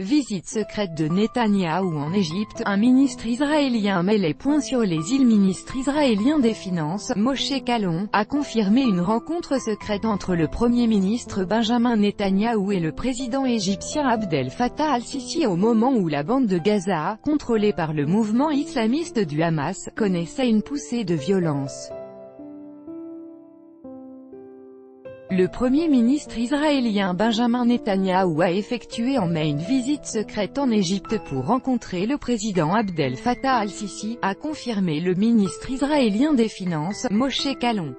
Visite secrète de Netanyahou en Égypte. Un ministre israélien met les points sur les îles. Ministre israélien des Finances, Moshe Kahlon, a confirmé une rencontre secrète entre le Premier ministre Benjamin Netanyahou et le président égyptien Abdel Fattah al-Sisi au moment où la bande de Gaza, contrôlée par le mouvement islamiste du Hamas, connaissait une poussée de violence. Le Premier ministre israélien Benjamin Netanyahou a effectué en mai une visite secrète en Égypte pour rencontrer le président Abdel Fattah al-Sisi, a confirmé le ministre israélien des Finances, Moshe Kahlon.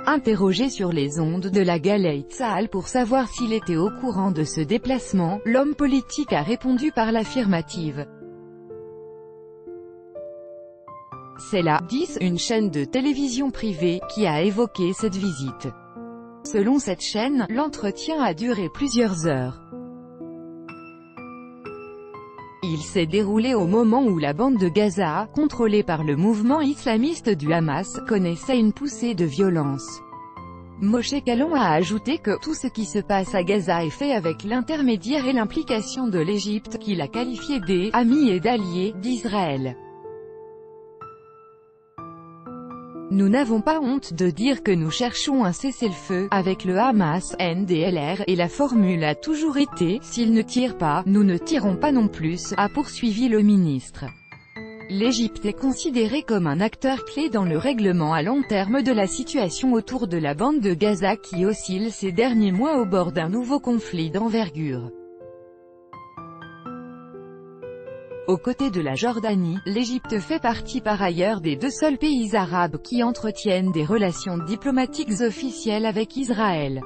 Interrogé sur les ondes de la Galei Tzahal pour savoir s'il était au courant de ce déplacement, l'homme politique a répondu par l'affirmative. C'est la 10, une chaîne de télévision privée, qui a évoqué cette visite. Selon cette chaîne, l'entretien a duré plusieurs heures. Il s'est déroulé au moment où la bande de Gaza, contrôlée par le mouvement islamiste du Hamas, connaissait une poussée de violence. Moshe Kahlon a ajouté que tout ce qui se passe à Gaza est fait avec l'intermédiaire et l'implication de l'Égypte, qu'il a qualifié des « amis et d'alliés » d'Israël. Nous n'avons pas honte de dire que nous cherchons un cessez-le-feu avec le Hamas, NDLR, et la formule a toujours été « s'ils ne tirent pas, nous ne tirons pas non plus », a poursuivi le ministre. L'Égypte est considérée comme un acteur clé dans le règlement à long terme de la situation autour de la bande de Gaza qui oscille ces derniers mois au bord d'un nouveau conflit d'envergure. Aux côtés de la Jordanie, l'Égypte fait partie par ailleurs des deux seuls pays arabes qui entretiennent des relations diplomatiques officielles avec Israël.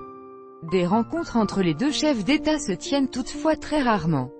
Des rencontres entre les deux chefs d'État se tiennent toutefois très rarement.